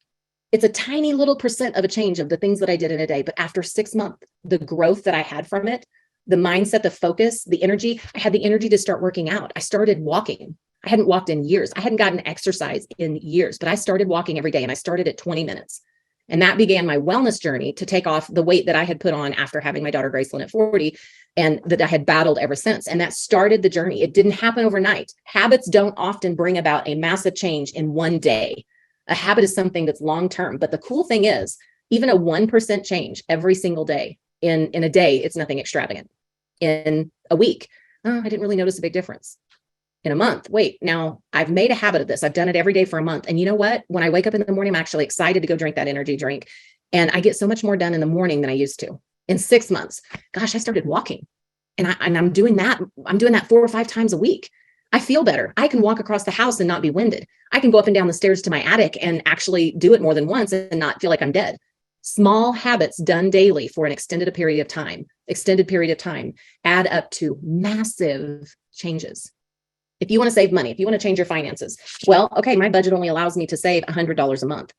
it's a tiny little percent of a change of the things that I did in a day. But after 6 months, the growth that I had from it, the mindset, the focus, the energy, I had the energy to start working out. I started walking. I hadn't walked in years. I hadn't gotten exercise in years, but I started walking every day, and I started at 20 minutes. And that began my wellness journey to take off the weight that I had put on after having my daughter Gracelyn at 40, and that I had battled ever since. And that started the journey. It didn't happen overnight. Habits don't often bring about a massive change in one day. A habit is something that's long-term. But the cool thing is, even a 1% change every single day in a day, it's nothing extravagant. In a week, oh, I didn't really notice a big difference. In a month, wait, now I've made a habit of this. I've done it every day for a month. And you know what? When I wake up in the morning, I'm actually excited to go drink that energy drink. And I get so much more done in the morning than I used to. In 6 months, gosh, I started walking. And I'm doing that. I'm doing that 4 or 5 times a week. I feel better. I can walk across the house and not be winded. I can go up and down the stairs to my attic and actually do it more than once and not feel like I'm dead. Small habits done daily for an extended period of time add up to massive changes. If you want to save money, if you want to change your finances, well, okay, my budget only allows me to save $100 a month.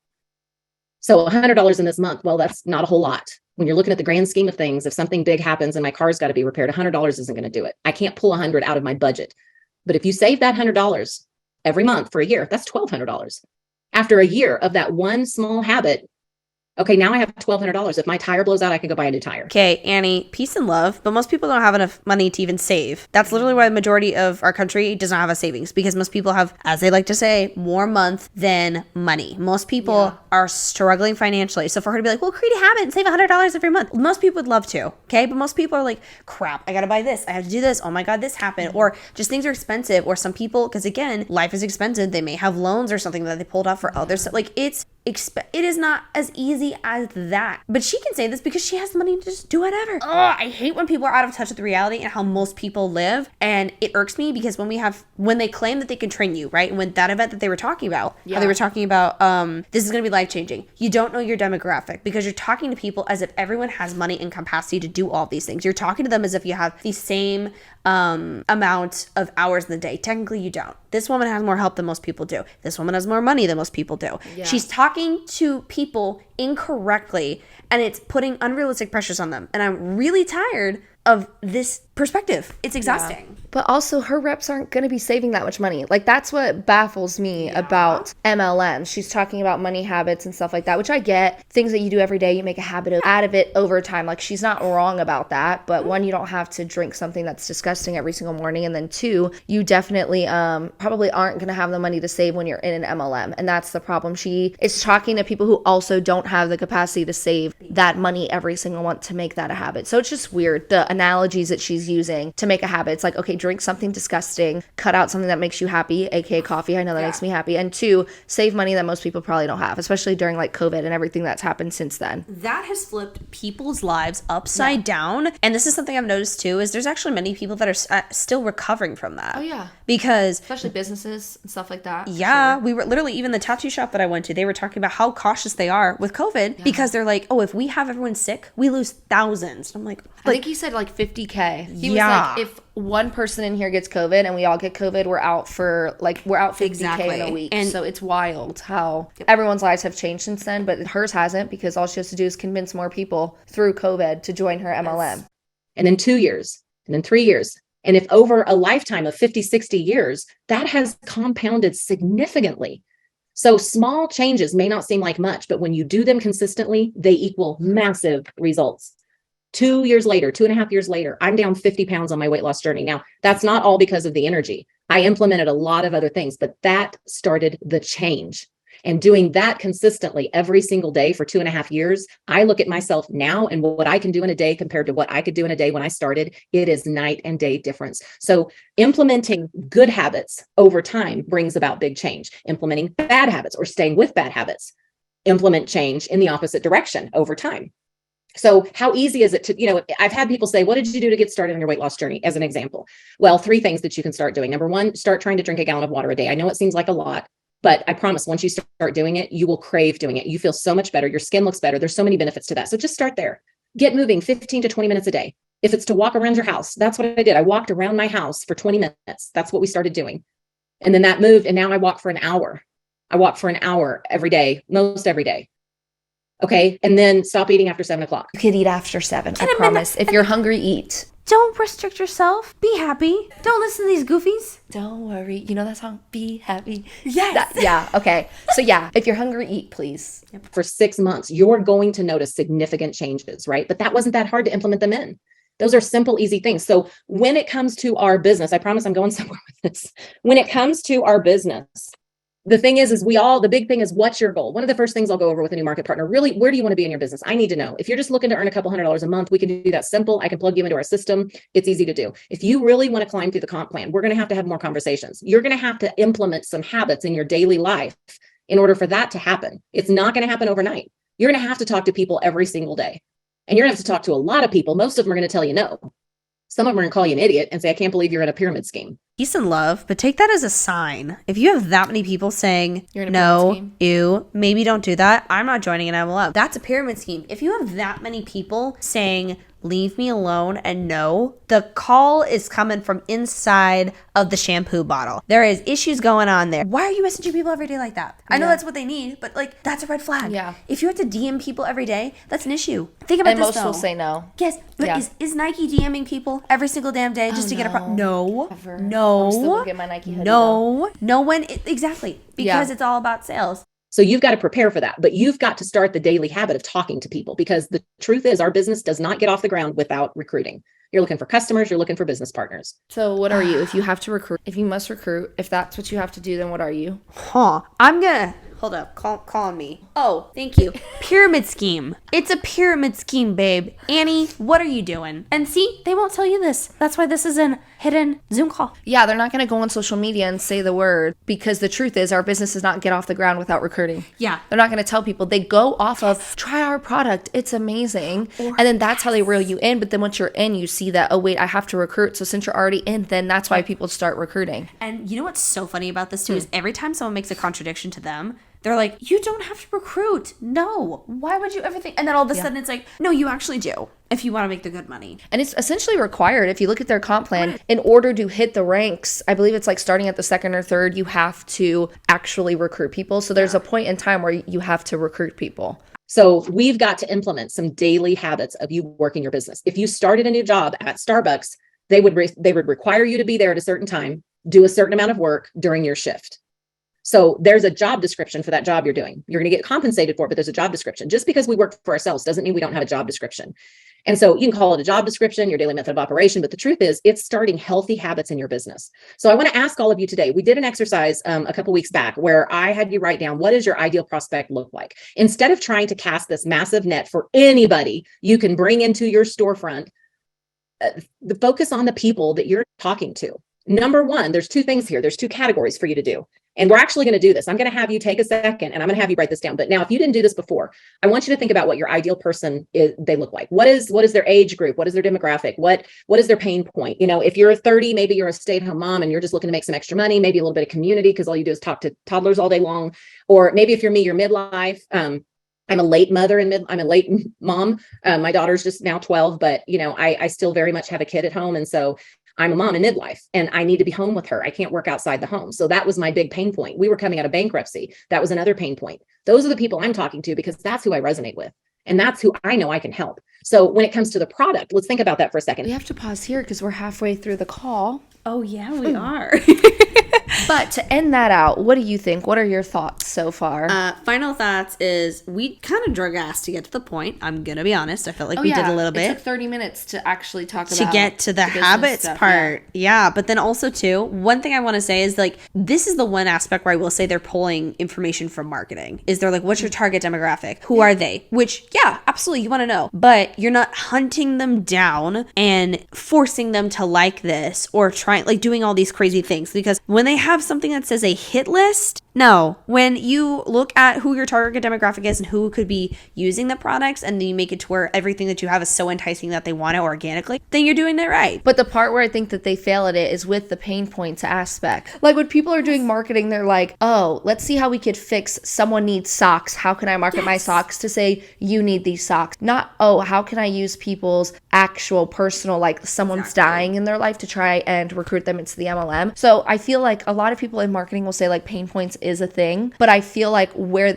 So $100 in this month, well, that's not a whole lot. When you're looking at the grand scheme of things, if something big happens and my car's got to be repaired, $100 isn't going to do it. I can't pull $100 out of my budget. But if you save that $100 every month for a year, that's $1,200. After a year of that one small habit, okay, now I have $1,200. If my tire blows out, I can go buy a new tire. Okay, Annie, peace and love, but most people don't have enough money to even save. That's literally why the majority of our country does not have a savings, because most people have, as they like to say, more month than money. Most people are struggling financially. So for her to be like, well, create a habit and save $100 every month. Most people would love to, okay? But most people are like, crap, I gotta buy this. I have to do this. Oh my God, this happened. Or just things are expensive. Or some people, because again, life is expensive. They may have loans or something that they pulled out for others. Like it is not as easy as that. But she can say this because she has the money to just do whatever. Oh, I hate when people are out of touch with reality and how most people live. And it irks me because when they claim that they can train you, right? And when that event that they were talking about, how they were talking about, this is going to be life-changing. You don't know your demographic because you're talking to people as if everyone has money and capacity to do all these things. You're talking to them as if you have the same amount of hours in the day. Technically, you don't. This woman has more help than most people do. This woman has more money than most people do. Yeah. She's talking to people incorrectly, and it's putting unrealistic pressures on them. And I'm really tired of this perspective. It's exhausting. Yeah. But also, her reps aren't going to be saving that much money. Like, that's what baffles me about MLM. She's talking about money habits and stuff like that, which I get. Things that you do every day, you make a habit out of it over time. Like, she's not wrong about that. But one, you don't have to drink something that's disgusting every single morning. And then two, you definitely probably aren't going to have the money to save when you're in an MLM. And that's the problem. She is talking to people who also don't have the capacity to save that money every single month to make that a habit. So it's just weird, the analogies that she's using to make a habit. It's like, okay, drink something disgusting, cut out something that makes you happy, aka coffee. I know that makes me happy. And two, save money that most people probably don't have, especially during like COVID and everything that's happened since then. That has flipped people's lives upside down. And this is something I've noticed too, is there's actually many people that are still recovering from that. Oh yeah. Because especially businesses and stuff like that. Yeah. Sure. We were literally, even the tattoo shop that I went to, they were talking about how cautious they are with COVID because they're like, oh, if we have everyone sick, we lose thousands. I'm like, I think he said like 50K. He was like, if one person in here gets COVID and we all get COVID, we're out 50K in a week. And so it's wild how everyone's lives have changed since then, but hers hasn't, because all she has to do is convince more people through COVID to join her MLM. And in 2 years, and in 3 years, and if over a lifetime of 50, 60 years, that has compounded significantly. So small changes may not seem like much, but when you do them consistently, they equal massive results. 2 years later, 2.5 years later, I'm down 50 pounds on my weight loss journey. Now, that's not all because of the energy. I implemented a lot of other things, but that started the change. And doing that consistently every single day for 2.5 years, I look at myself now and what I can do in a day compared to what I could do in a day when I started. It is night and day difference. So implementing good habits over time brings about big change. Implementing bad habits or staying with bad habits implement change in the opposite direction over time. So how easy is it to, I've had people say, what did you do to get started on your weight loss journey? As an example. Well, 3 things that you can start doing. Number 1, start trying to drink a gallon of water a day. I know it seems like a lot. But I promise once you start doing it, you will crave doing it. You feel so much better. Your skin looks better. There's so many benefits to that. So just start there. Get moving 15 to 20 minutes a day. If it's to walk around your house, that's what I did. I walked around my house for 20 minutes. That's what we started doing. And then that moved. And now I walk for an hour. I walk for an hour every day, most every day. Okay. And then stop eating after 7 o'clock. You could eat after 7. I promise. If you're hungry, eat. Don't restrict yourself. Be happy. Don't listen to these goofies. Don't worry. You know that song? Be happy. Yes. Yeah. Okay. So yeah, if you're hungry, eat, please. For 6 months, you're going to notice significant changes, right? But that wasn't that hard to implement them in. Those are simple, easy things. So when it comes to our business, I promise I'm going somewhere with this. When it comes to our business, the thing is the big thing is, what's your goal? One of the first things I'll go over with a new market partner, really, where do you want to be in your business? I need to know. If you're just looking to earn a couple $100 a month, we can do that simple. I can plug you into our system. It's easy to do. If you really want to climb through the comp plan, we're going to have more conversations. You're going to have to implement some habits in your daily life in order for that to happen. It's not going to happen overnight. You're going to have to talk to people every single day. And you're going to have to talk to a lot of people. Most of them are going to tell you no. Some of them are going to call you an idiot and say, I can't believe you're in a pyramid scheme. Peace and love, but take that as a sign. If you have that many people saying, no, ew, maybe don't do that, I'm not joining an MLM. That's a pyramid scheme. If you have that many people saying, leave me alone, and no, the call is coming from inside of the shampoo bottle. There is issues going on there. Why are you messaging people every day like that? I know that's what they need, but like, that's a red flag. Yeah. If you have to DM people every day, that's an issue. Think about this, most will say no. Yes, but is Nike DMing people every single damn day just to get a product? No. Ever. No. I'm still gonna get my Nike hoodie, no. No one. Exactly. Because it's all about sales. So you've got to prepare for that, but you've got to start the daily habit of talking to people, because the truth is our business does not get off the ground without recruiting. You're looking for customers, you're looking for business partners. So what are you? If you have to recruit, if you must recruit, if that's what you have to do, then what are you? I'm gonna hold up. Call on me. Oh, thank you. Pyramid scheme. It's a pyramid scheme, babe. Annie, what are you doing? And see, they won't tell you this. That's why this is a hidden Zoom call. Yeah, they're not going to go on social media and say the word, because the truth is our business does not get off the ground without recruiting. Yeah. They're not going to tell people. They go off of, try our product. It's amazing. And then that's how they reel you in. But then once you're in, you see that, oh, wait, I have to recruit. So since you're already in, then that's why people start recruiting. And you know what's so funny about this too is every time someone makes a contradiction to them, they're like, you don't have to recruit. No. Why would you ever think? And then all of a sudden it's like, no, you actually do, if you want to make the good money. And it's essentially required. If you look at their comp plan, in order to hit the ranks, I believe it's like starting at the second or third, you have to actually recruit people. So there's a point in time where you have to recruit people. So we've got to implement some daily habits of you working your business. If you started a new job at Starbucks, they would require you to be there at a certain time, do a certain amount of work during your shift. So there's a job description for that job you're doing. You're going to get compensated for it, but there's a job description. Just because we work for ourselves doesn't mean we don't have a job description. And so you can call it a job description, your daily method of operation, but the truth is it's starting healthy habits in your business. So I want to ask all of you today, we did an exercise a couple weeks back where I had you write down, what does your ideal prospect look like? Instead of trying to cast this massive net for anybody you can bring into your storefront, the focus on the people that you're talking to. Number one, there's two things here. There's two categories for you to do. And we're actually going to do this. I'm going to have you take a second and I'm going to have you write this down. But now, if you didn't do this before, I want you to think about what your ideal person is, they look like. What is their age group? What is their demographic? What is their pain point? You know, if you're 30, maybe you're a stay-at-home mom and you're just looking to make some extra money, maybe a little bit of community because all you do is talk to toddlers all day long. Or maybe if you're me, you're midlife. I'm a late mother and I'm a late mom. My daughter's just now 12, but you know, I still very much have a kid at home. And so I'm a mom in midlife and I need to be home with her. I can't work outside the home. So that was my big pain point. We were coming out of bankruptcy. That was another pain point. Those are the people I'm talking to because that's who I resonate with. And that's who I know I can help. So when it comes to the product, let's think about that for a second. We have to pause here because we're halfway through the call. Oh yeah, we are. But to end that out, what do you think? What are your thoughts so far? Final thoughts is we kind of drug ass to get to the point. I'm going to be honest. I felt like we did a little bit. It took 30 minutes to actually talk about to get to the habits stuff, part. Yeah. But then also too, one thing I want to say is like, this is the one aspect where I will say they're pulling information from marketing. Is they're like, what's your target demographic? Who are they? Which, yeah, absolutely. You want to know, but you're not hunting them down and forcing them to like this or trying like doing all these crazy things, because when they have something that says a hit list, No, when you look at who your target demographic is and who could be using the products, and then you make it to where everything that you have is so enticing that they want it organically, then you're doing it right. But the part where I think that they fail at it is with the pain points aspect. Like when people are doing marketing, they're like, oh, let's see how we could fix someone needs socks. How can I market my socks to say you need these socks? Not, oh, how can I use people's actual personal, like someone's dying in their life to try and recruit them into the MLM. So I feel like a lot of people in marketing will say like pain points is a thing, but I feel like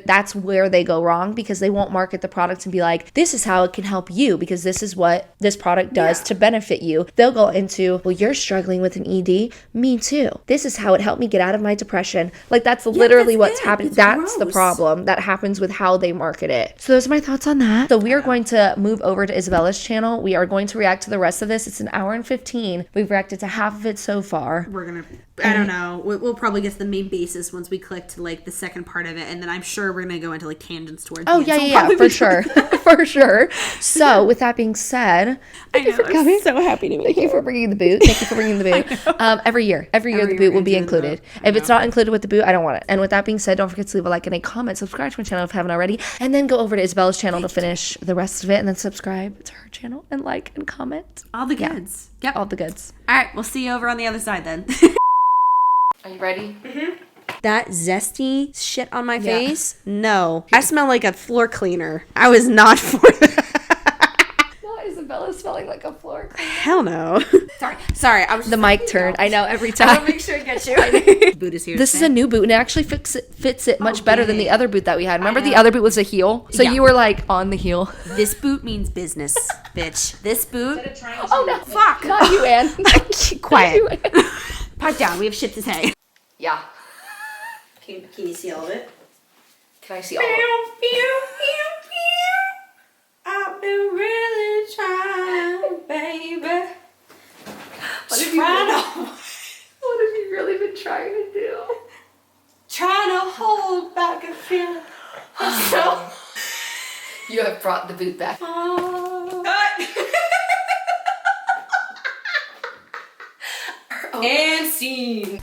that's where they go wrong, because they won't market the product and be like, this is how it can help you because this is what this product does to benefit you. They'll go into, well, you're struggling with an ED. Me too. This is how it helped me get out of my depression. Like that's literally what's happening. That's the problem that happens with how they market it. So those are my thoughts on that. So we are going to move over to Isabella's channel. We are going to react to the rest of this. It's an hour and 15. We've reacted to half of it so far. We're gonna, I don't know. We'll probably get to the main basis once we click to like the second part of it, and then I'm sure we're gonna go into like tangents towards. Oh yeah, for sure, for sure. So with that being said, thank you for coming. I'm so happy to be Thank you for bringing the boot. Thank you for bringing the boot. Every year the boot will be included. If it's not included with the boot, I don't want it. And with that being said, don't forget to leave a like and a comment, subscribe to my channel if you haven't already, and then go over to Isabella's channel to finish the rest of it, and then subscribe to her channel and like and comment. All the goods. Yep, all the goods. All right, we'll see you over on the other side then. Are you ready? Mm-hmm. That zesty shit on my face? No. I smell like a floor cleaner. I was not for that. Not Isabella smelling like a floor cleaner. Hell no. Sorry. I was the mic turned. I know every time. I'll make sure I get you. Boot is here. This is a new boot, and it actually fits it much better than the other boot that we had. Remember the other boot was a heel? So you were like on the heel. This boot means business, bitch. This boot. Oh no. Fuck. Not you, Ann. Quiet. Pipe down. We have shit to say. Yeah. Can you see all of it? Can I see all of it? I've been really trying, baby. What have you really been trying to do? Trying to hold back a feeling. You have brought the boot back. And scene.